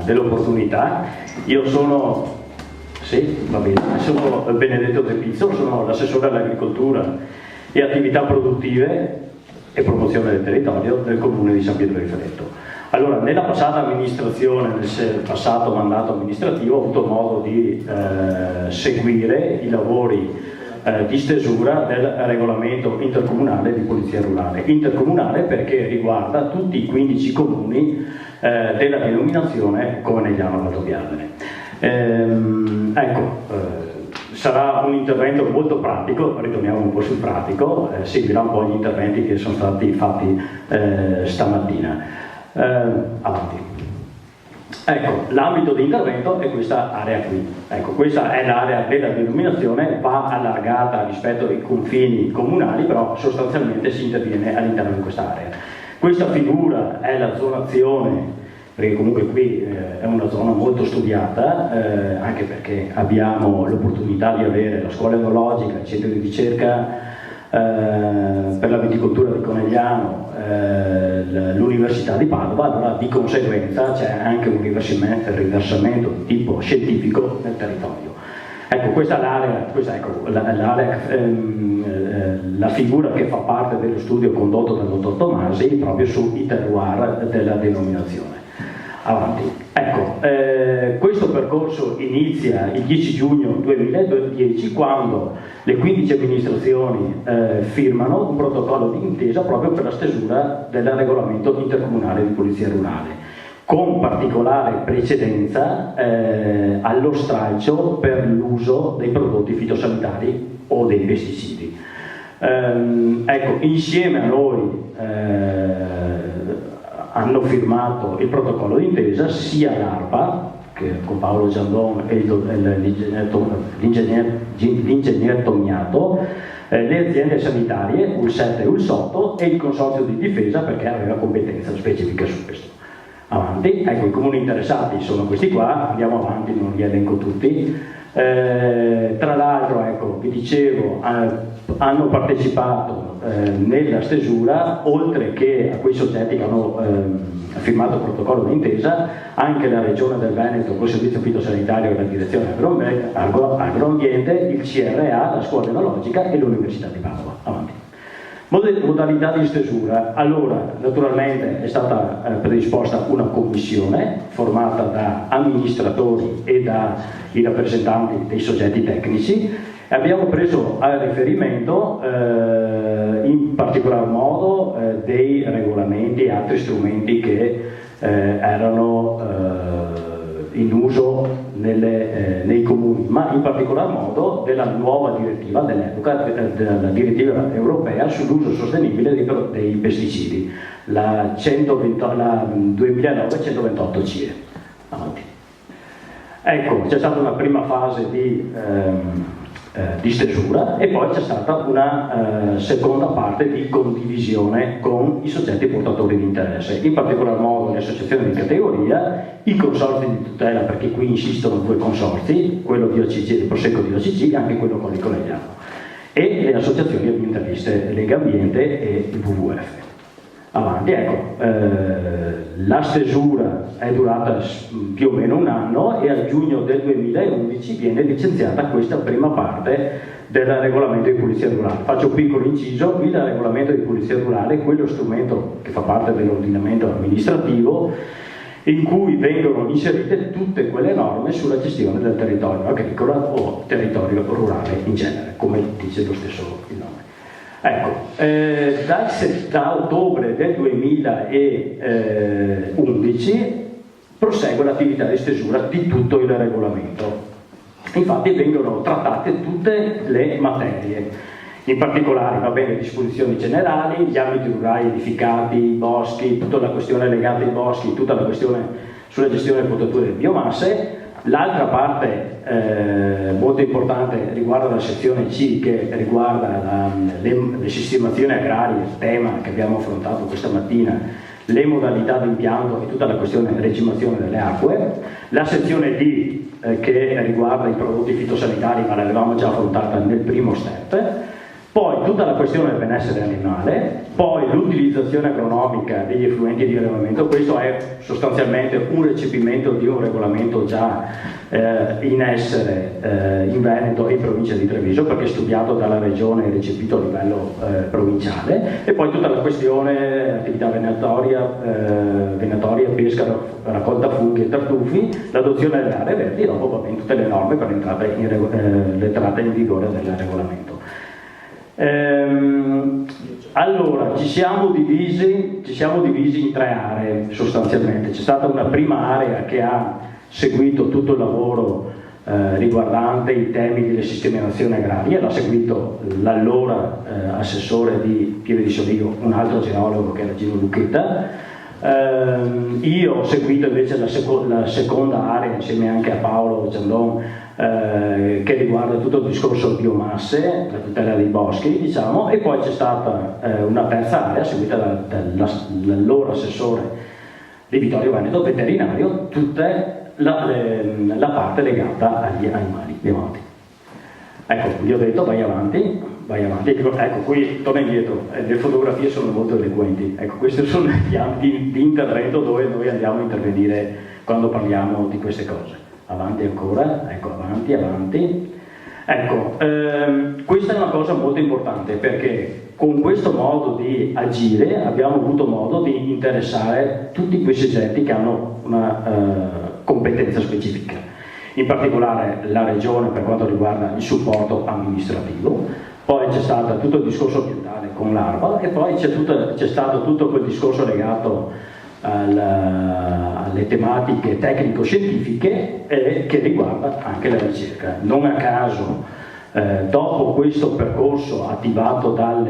dell'opportunità. Io sono, sono Benedetto De Pizzo, sono l'assessore all'agricoltura e attività produttive e promozione del territorio del comune di San Pietro di Feretto. Allora, nella passata amministrazione, nel passato mandato amministrativo, ho avuto modo di seguire i lavori di stesura del regolamento intercomunale di polizia rurale. Intercomunale perché riguarda tutti i 15 comuni della denominazione Conegliano Valdobbiadene. Sarà un intervento molto pratico, ritorniamo un po' sul pratico, seguirà un po' gli interventi che sono stati fatti stamattina. Avanti. Ecco, l'ambito di intervento è questa area qui. Ecco, questa è l'area della denominazione, va allargata rispetto ai confini comunali, però sostanzialmente si interviene all'interno di questa area. Questa figura è la zonazione, perché comunque qui è una zona molto studiata, anche perché abbiamo l'opportunità di avere la scuola enologica, il centro di ricerca per la viticoltura di Conegliano, l'Università di Padova, allora di conseguenza c'è anche un riversamento di tipo scientifico nel territorio. Ecco, questa è l'area, la figura che fa parte dello studio condotto dal dottor Tomasi proprio sui terroir della denominazione. Avanti. Ecco, questo percorso inizia il 10 giugno 2010 quando le 15 amministrazioni firmano un protocollo di intesa proprio per la stesura del regolamento intercomunale di polizia rurale, con particolare precedenza allo stralcio per l'uso dei prodotti fitosanitari o dei pesticidi. Ecco, insieme a noi hanno firmato il protocollo d'intesa sia l'ARPA, che con Paolo Giandon e l'ingegner Tognato, le aziende sanitarie, UL7 e UL8 e il consorzio di difesa perché aveva competenza specifica su questo. Avanti, ecco, i comuni interessati sono questi qua, andiamo avanti, non li elenco tutti. Tra l'altro, ecco, vi dicevo, hanno partecipato nella stesura, oltre che a quei soggetti che hanno firmato il protocollo d'intesa, anche la Regione del Veneto col servizio fitosanitario e la direzione agroambiente, il CRA, la scuola enologica e l'Università di Padova. Avanti. Modalità di stesura. Allora, naturalmente è stata predisposta una commissione formata da amministratori e dai rappresentanti dei soggetti tecnici. Abbiamo preso a riferimento in particolar modo dei regolamenti e altri strumenti che erano in uso nei comuni, ma in particolar modo della nuova direttiva dell'epoca, della direttiva europea sull'uso sostenibile dei pesticidi, la 2009-128 CE. Avanti. Ecco, c'è stata una prima fase di stesura e poi c'è stata una seconda parte di condivisione con i soggetti portatori di interesse, in particolar modo le associazioni di categoria, i consorzi di tutela, perché qui insistono due consorzi, quello di OCG, il Prosecco di OCG e anche quello con il Conegliano, e le associazioni ambientaliste Lega Ambiente e il WWF. Avanti, ecco, la stesura è durata più o meno un anno e a giugno del 2011 viene licenziata questa prima parte del regolamento di polizia rurale. Faccio un piccolo inciso, il regolamento di polizia rurale è quello strumento che fa parte dell'ordinamento amministrativo in cui vengono inserite tutte quelle norme sulla gestione del territorio agricolo o territorio rurale in genere, come dice lo stesso il nome. Ecco, da ottobre del 2011 prosegue l'attività di stesura di tutto il regolamento. Infatti vengono trattate tutte le materie, in particolare va bene disposizioni generali, gli ambiti rurali edificati, i boschi, tutta la questione legata ai boschi, tutta la questione sulla gestione delle potature di biomasse. L'altra parte molto importante riguarda la sezione C, che riguarda le sistemazioni agrarie, il tema che abbiamo affrontato questa mattina, le modalità di impianto e tutta la questione regimazione delle acque. La sezione D che riguarda i prodotti fitosanitari, ma l'avevamo già affrontata nel primo step. Poi tutta la questione del benessere animale, poi l'utilizzazione agronomica degli effluenti di allevamento. Questo è sostanzialmente un recepimento di un regolamento già in essere in Veneto e in provincia di Treviso, perché è studiato dalla regione e recepito a livello provinciale. E poi tutta la questione attività venatoria, pesca, raccolta funghi e tartufi, l'adozione delle aree verdi, e dopo va bene tutte le norme per l'entrata in vigore del regolamento. Allora, ci siamo divisi in 3 aree sostanzialmente. C'è stata una prima area che ha seguito tutto il lavoro riguardante i temi delle sistemazioni agrarie, l'ha seguito l'allora assessore di Pieve di Soligo, un altro geologo che era Gino Lucchetta. Io ho seguito invece la seconda area insieme anche a Paolo Giandon, che riguarda tutto il discorso biomasse, la tutela dei boschi, diciamo, e poi c'è stata una terza area seguita dall'allora assessore di Vittorio Veneto, veterinario, tutta la parte legata agli animali. Andiamo avanti. Ecco, vi ho detto vai avanti. Ecco, qui torna indietro, le fotografie sono molto eloquenti. Ecco, questi sono gli ambiti di intervento dove noi andiamo a intervenire quando parliamo di queste cose. Avanti ancora, ecco, avanti. Ecco, questa è una cosa molto importante, perché con questo modo di agire abbiamo avuto modo di interessare tutti quei soggetti che hanno una competenza specifica, in particolare la regione per quanto riguarda il supporto amministrativo, poi c'è stato tutto il discorso ambientale con l'ARPA, e poi c'è stato tutto quel discorso legato alle tematiche tecnico-scientifiche che riguarda anche la ricerca. Non a caso, dopo questo percorso attivato dal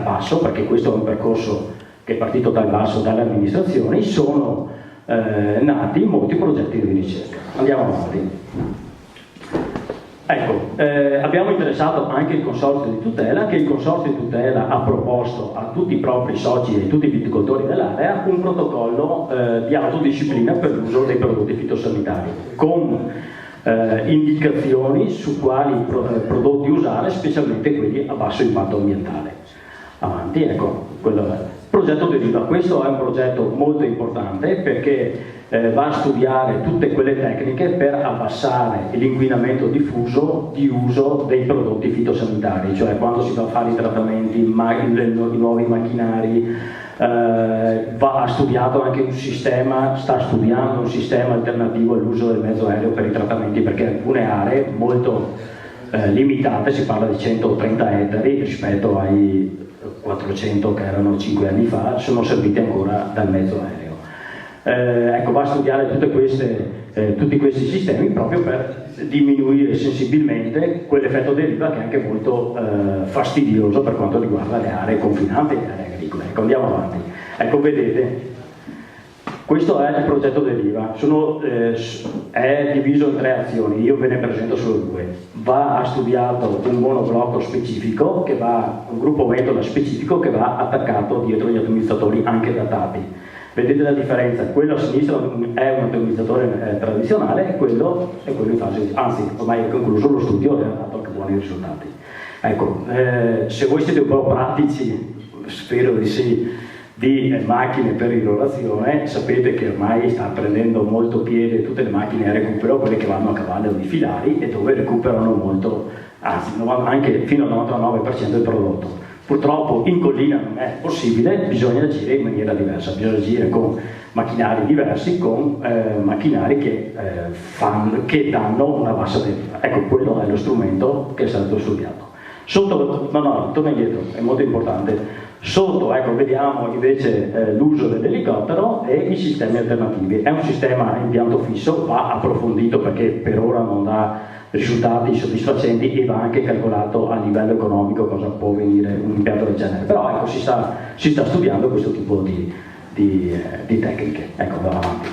basso, perché questo è un percorso che è partito dal basso, dalle amministrazioni, sono nati molti progetti di ricerca. Andiamo avanti. Ecco, abbiamo interessato anche il Consorzio di tutela, che il Consorzio di tutela ha proposto a tutti i propri soci e tutti i viticoltori dell'area un protocollo di autodisciplina per l'uso dei prodotti fitosanitari, con indicazioni su quali prodotti usare, specialmente quelli a basso impatto ambientale. Avanti, ecco, quello è. Progetto Deriva, questo è un progetto molto importante perché va a studiare tutte quelle tecniche per abbassare l'inquinamento diffuso di uso dei prodotti fitosanitari, cioè quando si va a fare i trattamenti, i nuovi macchinari. Ha studiato anche sta studiando un sistema alternativo all'uso del mezzo aereo per i trattamenti, perché alcune aree molto limitate, si parla di 130 ettari rispetto ai 400 che erano 5 anni fa, sono serviti ancora dal mezzo aereo. Ecco, va a studiare tutti questi sistemi proprio per diminuire sensibilmente quell'effetto deriva che è anche molto fastidioso per quanto riguarda le aree confinanti e le aree agricole. Ecco, andiamo avanti. Ecco, vedete, questo è il progetto Deriva, è diviso in 3 azioni, io ve ne presento solo 2. Va studiato un monoblocco specifico, un gruppo metodo specifico che va attaccato dietro gli atomizzatori anche datati. Vedete la differenza? Quello a sinistra è un atomizzatore tradizionale e quello in fase, anzi ormai è concluso lo studio e ha dato anche buoni risultati. Ecco, se voi siete un po' pratici, spero di sì, di macchine per irrorazione, sapete che ormai sta prendendo molto piede tutte le macchine a recupero, quelle che vanno a cavallo di filari e dove recuperano molto, anzi anche fino al 99% del prodotto. Purtroppo in collina non è possibile, bisogna agire in maniera diversa, bisogna agire con macchinari diversi, con macchinari che danno una bassa deriva. Ecco, quello è lo strumento che è stato studiato. Torna indietro, è molto importante. Sotto, ecco, vediamo invece l'uso dell'elicottero e i sistemi alternativi. È un sistema a impianto fisso, va approfondito perché per ora non dà risultati soddisfacenti e va anche calcolato a livello economico cosa può venire un impianto del genere. Però ecco, si sta studiando questo tipo di tecniche. Ecco, andiamo avanti.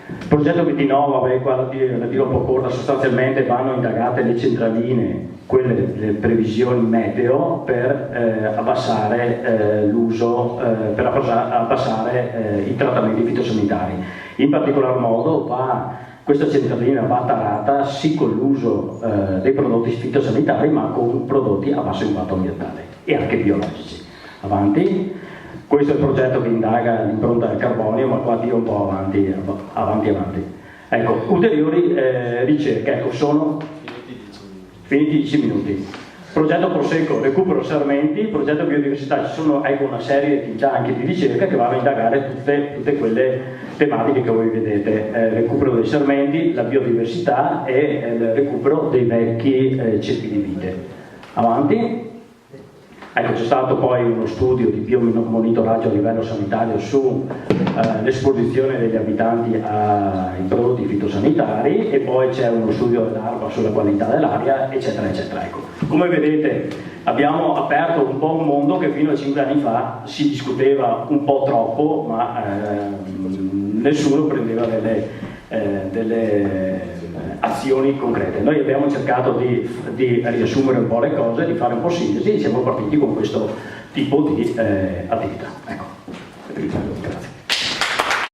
Il progetto 29, qua la dirò un po' corta, sostanzialmente vanno indagate le centraline, le previsioni meteo per abbassare l'uso, abbassare i trattamenti fitosanitari. In particolar modo va Questa centralina va tarata sì con l'uso dei prodotti fitosanitari, ma con prodotti a basso impatto ambientale e anche biologici. Avanti. Questo è il progetto che indaga l'impronta del carbonio, ma qua tiro un po' avanti. Ecco, ulteriori ricerche, ecco, sono finiti 10 minuti. Progetto Prosecco, recupero Sarmenti, progetto biodiversità, ci sono una serie di attività anche di ricerca che vanno a indagare tutte quelle tematiche che voi vedete, recupero dei sermenti, la biodiversità e il recupero dei vecchi ceppi di vite. Avanti. Ecco, c'è stato poi uno studio di biomonitoraggio a livello sanitario sull'esposizione degli abitanti ai prodotti fitosanitari e poi c'è uno studio dell'ARPA sulla qualità dell'aria, eccetera, eccetera. Ecco, come vedete abbiamo aperto un po' un mondo che fino a 5 anni fa si discuteva un po' troppo, ma nessuno prendeva delle azioni concrete. Noi abbiamo cercato di riassumere un po' le cose, di fare un po' sintesi e siamo partiti con questo tipo di attività. Ecco.